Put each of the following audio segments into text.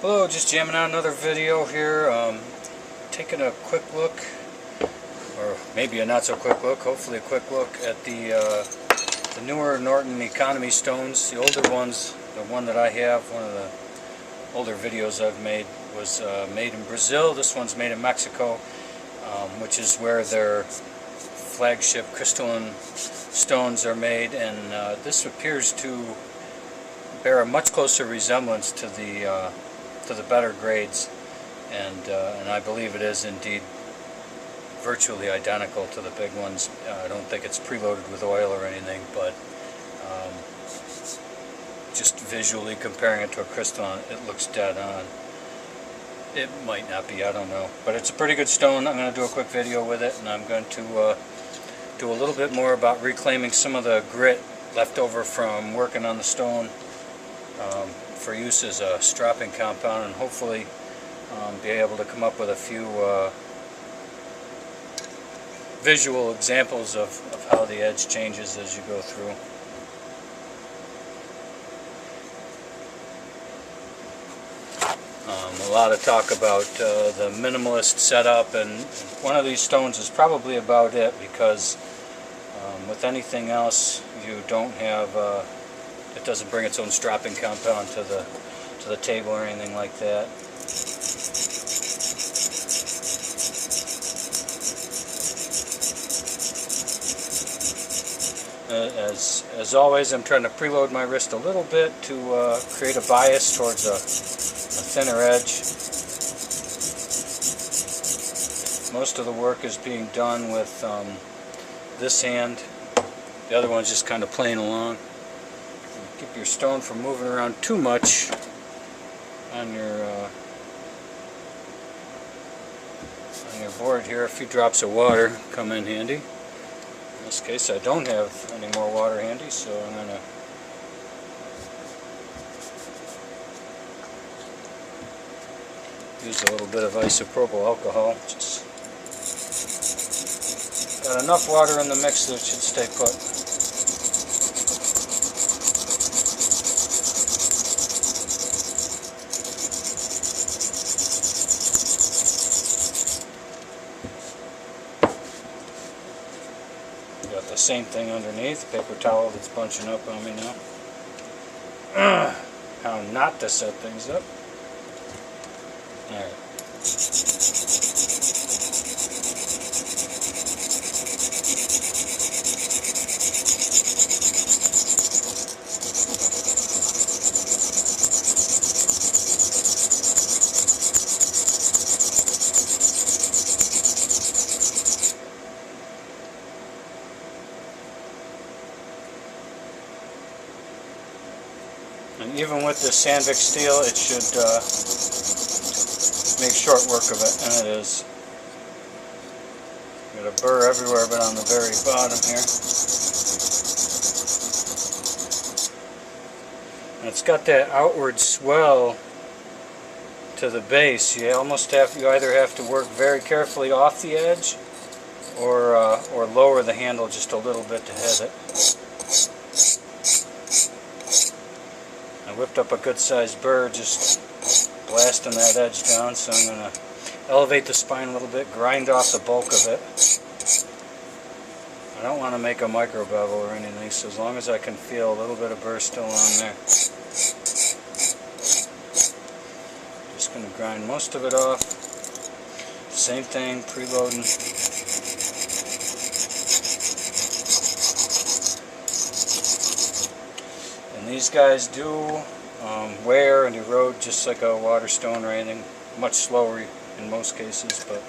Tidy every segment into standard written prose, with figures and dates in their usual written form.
Hello, just jamming out another video here, taking a quick look, or maybe a not so quick look, hopefully a quick look at the newer Norton Economy stones. The older ones, the one that I have, one of the older videos I've made was made in Brazil. This one's made in Mexico, which is where their flagship crystalline stones are made, and this appears to bear a much closer resemblance to the better grades, and I believe it is indeed virtually identical to the big ones. I don't think it's preloaded with oil or anything, but just visually comparing it to a crystalline, it looks dead on. It might not be, I don't know, but it's a pretty good stone. I'm going to do a quick video with it, and I'm going to do a little bit more about reclaiming some of the grit left over from working on the stone for use as a stropping compound, and hopefully be able to come up with a few visual examples of how the edge changes as you go through. A lot of talk about the minimalist setup, and one of these stones is probably about it, because with anything else you don't have it doesn't bring its own stropping compound to the table or anything like that. As always, I'm trying to preload my wrist a little bit to create a bias towards a thinner edge. Most of the work is being done with this hand. The other one's just kind of playing along. Keep your stone from moving around too much on your board here. A few drops of water come in handy. In this case, I don't have any more water handy, so I'm going to use a little bit of isopropyl alcohol. Just got enough water in the mix that it should stay put. Got the same thing underneath, paper towel that's bunching up on me now. How not to set things up. Alright. And even with this Sandvik steel, it should make short work of it, and it is. Got a burr everywhere but on the very bottom here. And it's got that outward swell to the base. You either have to work very carefully off the edge or lower the handle just a little bit to hit it. I whipped up a good sized burr, just blasting that edge down, so I'm going to elevate the spine a little bit, grind off the bulk of it. I don't want to make a micro bevel or anything, so as long as I can feel a little bit of burr still on there. Just going to grind most of it off. Same thing, preloading. And these guys do wear and erode just like a water stone or anything, much slower in most cases, but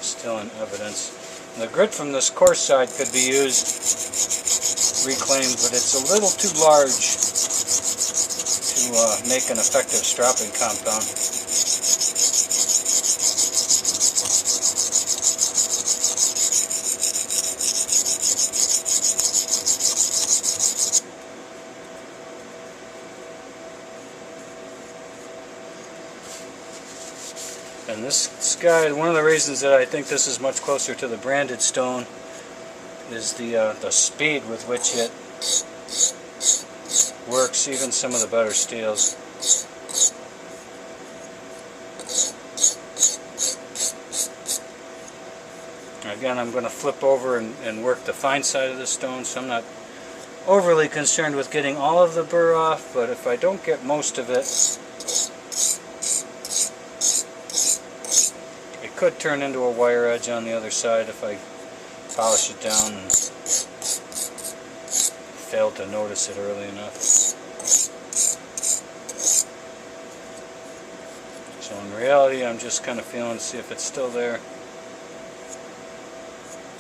still in evidence. And the grit from this coarse side could be used, reclaimed, but it's a little too large to make an effective stropping compound. And this guy, one of the reasons that I think this is much closer to the branded stone is the speed with which it works, even some of the better steels. Again, I'm going to flip over and work the fine side of the stone, so I'm not overly concerned with getting all of the burr off, but if I don't get most of it, it could turn into a wire edge on the other side if I polish it down and fail to notice it early enough. So in reality, I'm just kind of feeling to see if it's still there.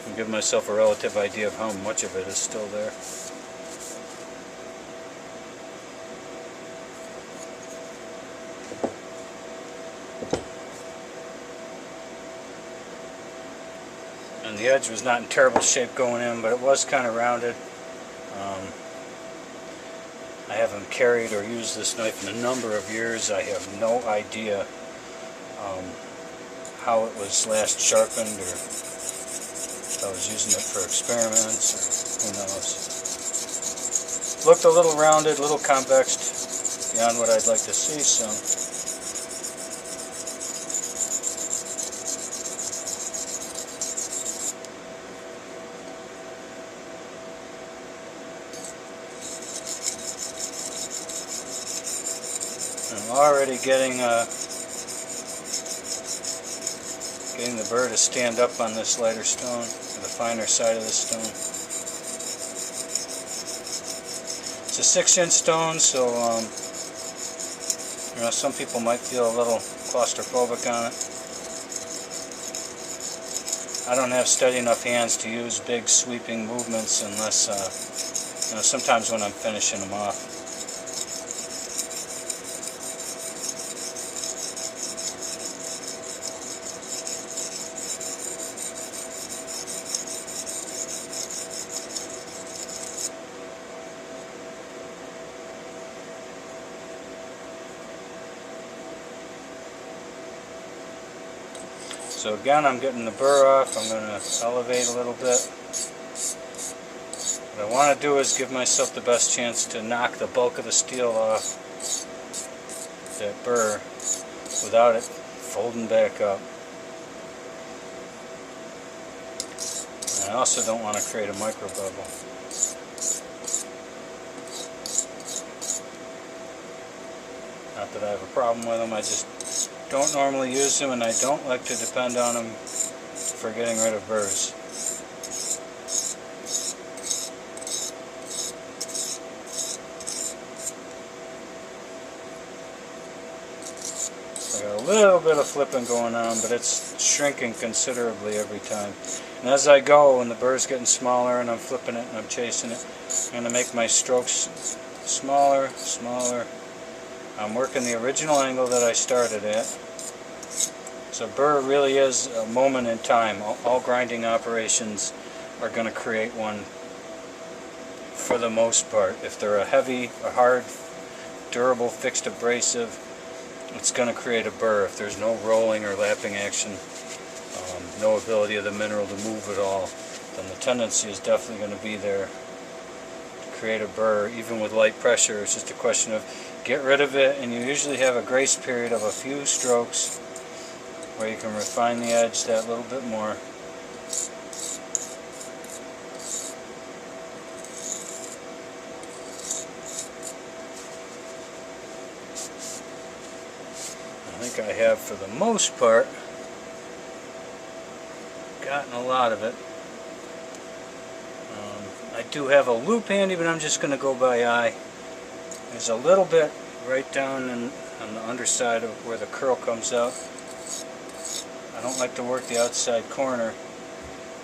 And give myself a relative idea of how much of it is still there. And the edge was not in terrible shape going in, but it was kind of rounded. I haven't carried or used this knife in a number of years. I have no idea how it was last sharpened, or if I was using it for experiments, or who knows. Looked a little rounded, a little convexed, beyond what I'd like to see, so. I'm already getting the burr to stand up on this lighter stone, or the finer side of the stone. It's a 6-inch stone, so you know, some people might feel a little claustrophobic on it. I don't have steady enough hands to use big sweeping movements unless, you know, sometimes when I'm finishing them off. So again, I'm getting the burr off. I'm going to elevate a little bit. What I want to do is give myself the best chance to knock the bulk of the steel off that burr without it folding back up. And I also don't want to create a micro bubble. Not that I have a problem with them, I just don't normally use them, and I don't like to depend on them for getting rid of burrs. So I got a little bit of flipping going on, but it's shrinking considerably every time. And as I go, when the burr's getting smaller and I'm flipping it and I'm chasing it, I'm going to make my strokes smaller, smaller. I'm working the original angle that I started at. So burr really is a moment in time. All grinding operations are going to create one for the most part. If they're a heavy, a hard, durable, fixed abrasive, it's going to create a burr. If there's no rolling or lapping action, no ability of the mineral to move at all, then the tendency is definitely going to be there to create a burr. Even with light pressure, it's just a question of get rid of it, and you usually have a grace period of a few strokes where you can refine the edge that little bit more. I think I have, for the most part, gotten a lot of it. I do have a loop handy, but I'm just going to go by eye. There's a little bit right down on the underside of where the curl comes out. I don't like to work the outside corner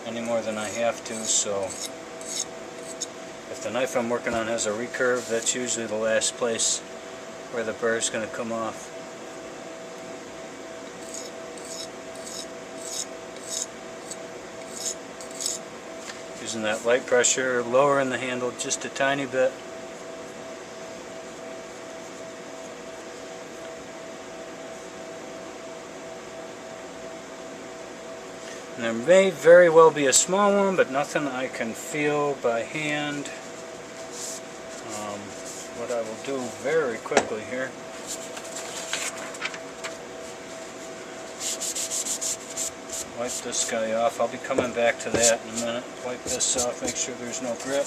any more than I have to, so if the knife I'm working on has a recurve, that's usually the last place where the burr is going to come off. Using that light pressure, lowering the handle just a tiny bit. And there may very well be a small one, but nothing I can feel by hand. what I will do very quickly here. Wipe this guy off. I'll be coming back to that in a minute. Wipe this off, make sure there's no grip.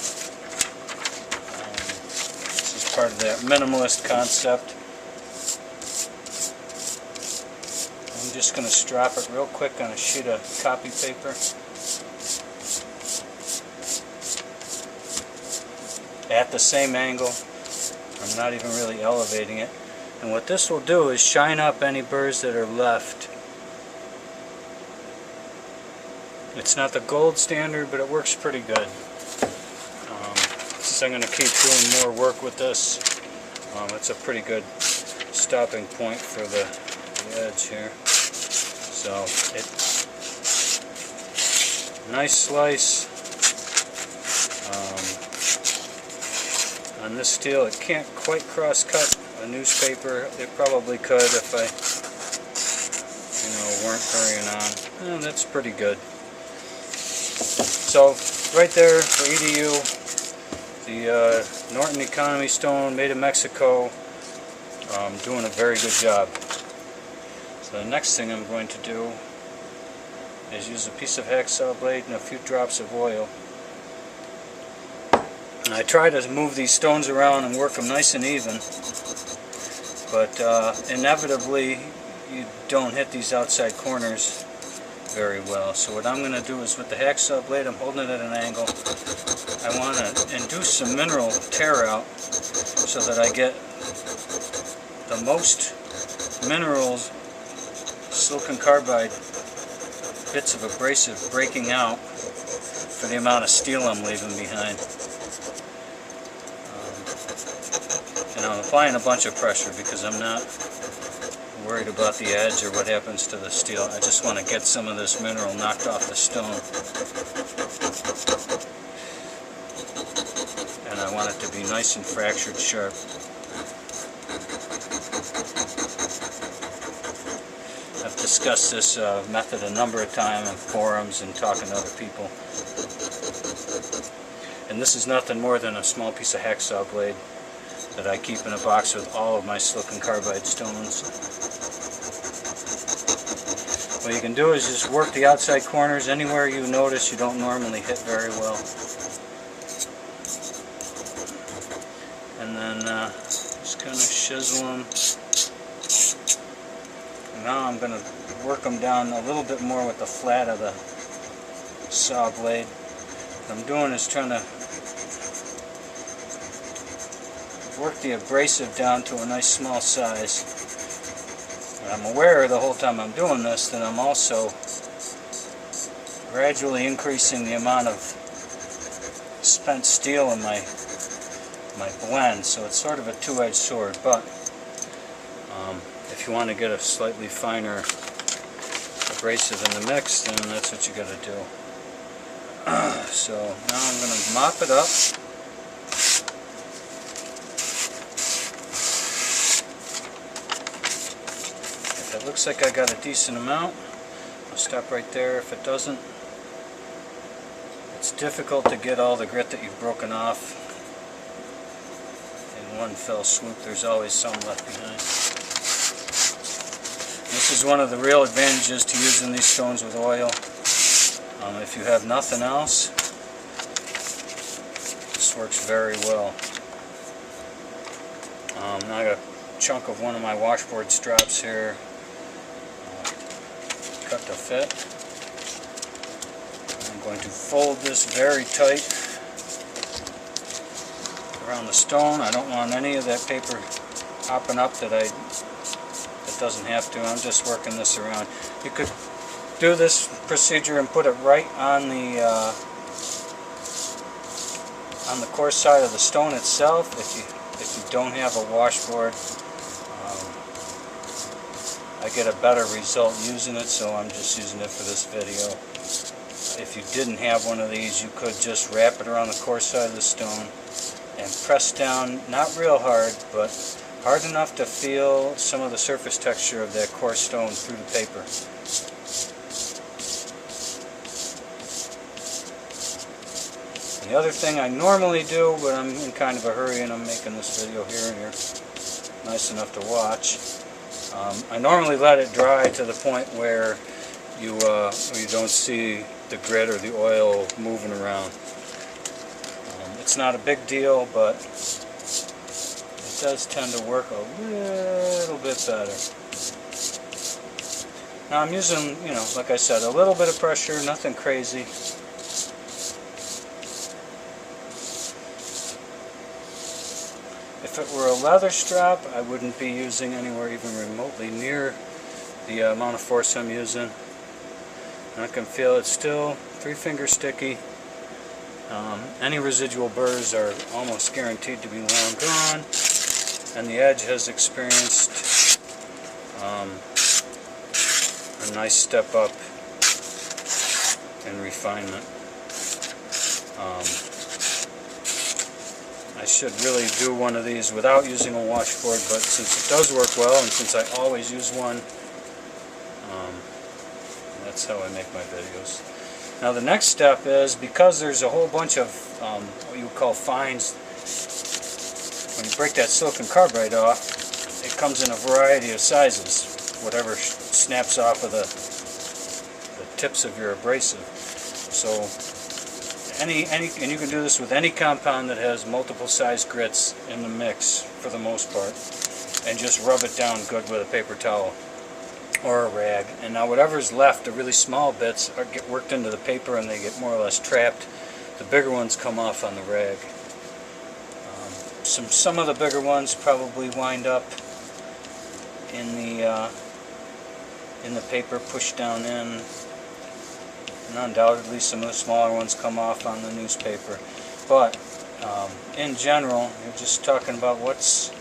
This is part of that minimalist concept. I'm just going to strop it real quick on a sheet of copy paper. At the same angle. I'm not even really elevating it. And what this will do is shine up any burrs that are left. It's not the gold standard, but it works pretty good. So I'm going to keep doing more work with this. It's a pretty good stopping point for the edge here. So nice slice. On this steel, it can't quite cross-cut a newspaper. It probably could if I, weren't hurrying on. Oh, that's pretty good. So right there for EDU, the Norton Economy stone, made in Mexico, doing a very good job. So the next thing I'm going to do is use a piece of hacksaw blade and a few drops of oil. And I try to move these stones around and work them nice and even, but inevitably you don't hit these outside corners very well. So what I'm going to do is with the hacksaw blade, I'm holding it at an angle. I want to induce some mineral tear out so that I get the most minerals, silicon carbide bits of abrasive breaking out for the amount of steel I'm leaving behind. And I'm applying a bunch of pressure because I'm not worried about the edge or what happens to the steel. I just want to get some of this mineral knocked off the stone. And I want it to be nice and fractured sharp. I've discussed this method a number of times in forums and talking to other people. And this is nothing more than a small piece of hacksaw blade that I keep in a box with all of my silicon carbide stones. What you can do is just work the outside corners anywhere you notice you don't normally hit very well. And then just kind of chisel them. And now I'm going to work them down a little bit more with the flat of the saw blade. What I'm doing is trying to work the abrasive down to a nice small size. And I'm aware the whole time I'm doing this that I'm also gradually increasing the amount of spent steel in my blend, so it's sort of a two-edged sword. But if you want to get a slightly finer abrasive in the mix, then that's what you got to do. So now I'm going to mop it up. It looks like I got a decent amount. I'll stop right there. If it doesn't, it's difficult to get all the grit that you've broken off in one fell swoop. There's always some left behind. This is one of the real advantages to using these stones with oil. If you have nothing else, this works very well. Now I got a chunk of one of my washboard strops here. Cut to fit. I'm going to fold this very tight around the stone. I don't want any of that paper hopping up that doesn't have to. I'm just working this around. You could do this procedure and put it right on the coarse side of the stone itself if you don't have a washboard. I get a better result using it, so I'm just using it for this video. If you didn't have one of these, you could just wrap it around the coarse side of the stone and press down, not real hard, but hard enough to feel some of the surface texture of that coarse stone through the paper. And the other thing I normally do, but I'm in kind of a hurry and I'm making this video here and you're nice enough to watch, I normally let it dry to the point where you don't see the grit or the oil moving around. It's not a big deal, but it does tend to work a little bit better. Now I'm using, you know, like I said, a little bit of pressure, nothing crazy. If it were a leather strap, I wouldn't be using anywhere even remotely near the amount of force I'm using. And I can feel it's still 3-finger sticky. Any residual burrs are almost guaranteed to be long gone, and the edge has experienced a nice step up in refinement. I should really do one of these without using a washboard, but since it does work well and since I always use one, that's how I make my videos. Now the next step is, because there's a whole bunch of what you would call fines, when you break that silicon carbide off, it comes in a variety of sizes, whatever snaps off of the tips of your abrasive. So and you can do this with any compound that has multiple size grits in the mix for the most part, and just rub it down good with a paper towel or a rag. And now whatever's left, the really small bits, get worked into the paper and they get more or less trapped. The bigger ones come off on the rag. Some of the bigger ones probably wind up in the paper, pushed down in, and undoubtedly some of the smaller ones come off on the newspaper. But in general, you're just talking about what's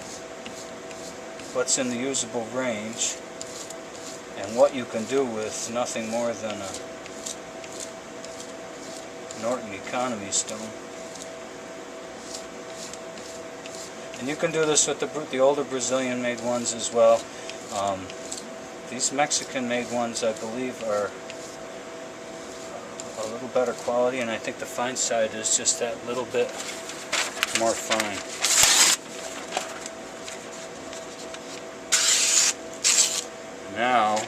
in the usable range and what you can do with nothing more than a Norton Economy stone. And you can do this with the older Brazilian made ones as well. These Mexican made ones, I believe, are a little better quality, and I think the fine side is just that little bit more fine. Now,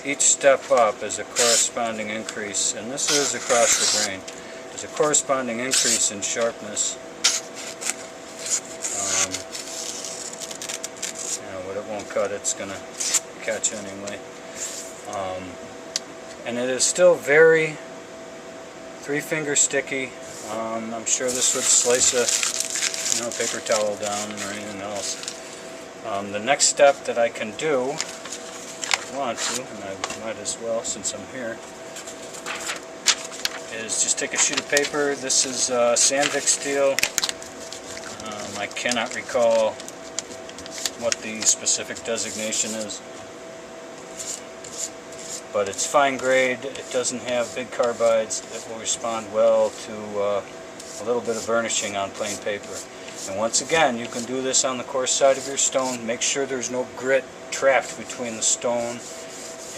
each step up is a corresponding increase, and this is across the grain. There's a corresponding increase in sharpness. But it won't cut, it's going to catch anyway. And it is still very 3-finger sticky. I'm sure this would slice a paper towel down or anything else. The next step that I can do, if I want to, and I might as well since I'm here, is just take a sheet of paper. This is Sandvik steel. I cannot recall what the specific designation is, but it's fine grade. It doesn't have big carbides. It will respond well to a little bit of burnishing on plain paper. And once again, you can do this on the coarse side of your stone. Make sure there's no grit trapped between the stone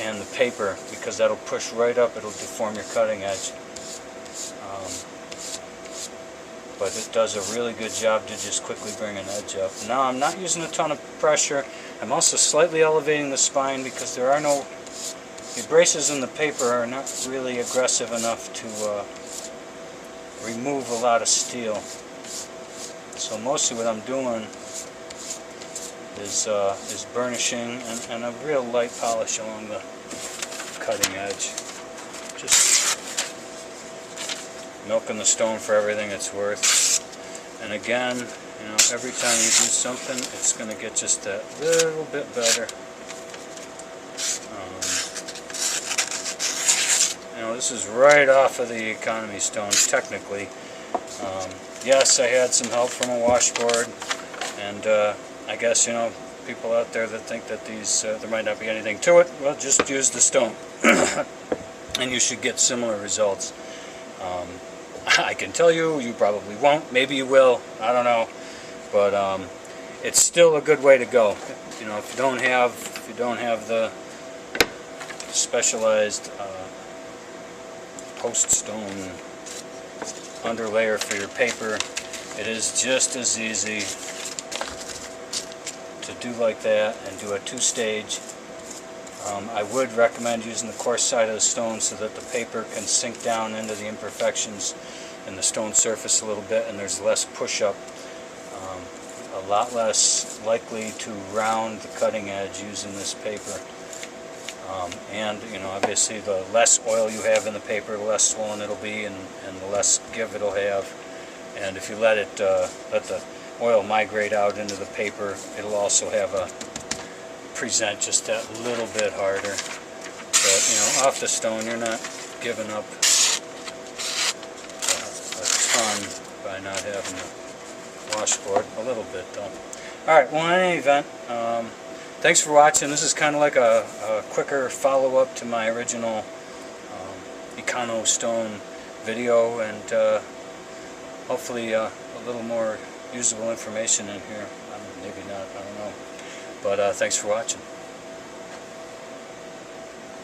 and the paper, because that'll push right up. It'll deform your cutting edge. But it does a really good job to just quickly bring an edge up. Now I'm not using a ton of pressure. I'm also slightly elevating the spine because the abrasives in the paper are not really aggressive enough to remove a lot of steel. So mostly what I'm doing is burnishing and a real light polish along the cutting edge. Just milking the stone for everything it's worth. And again, every time you do something, it's going to get just that little bit better. This is right off of the Economy stone, technically. Yes, I had some help from a washboard, and I guess, people out there that think that these, there might not be anything to it, well, just use the stone, and you should get similar results. I can tell you, you probably won't. Maybe you will. I don't know, but it's still a good way to go. If you don't have the specialized post stone under layer for your paper. It is just as easy to do like that and do a two-stage. I would recommend using the coarse side of the stone so that the paper can sink down into the imperfections in the stone surface a little bit, and there's less push-up. A lot less likely to round the cutting edge using this paper. And you know, obviously the less oil you have in the paper, the less swollen it'll be, and the less give it'll have. And if you let the oil migrate out into the paper, it'll also have a present just that little bit harder. But you know, off the stone, you're not giving up a ton by not having the washboard. A little bit though. Alright, well, in any event, thanks for watching. This is kind of like a quicker follow-up to my original Econo stone video, and hopefully a little more usable information in here. Maybe not, I don't know. But thanks for watching.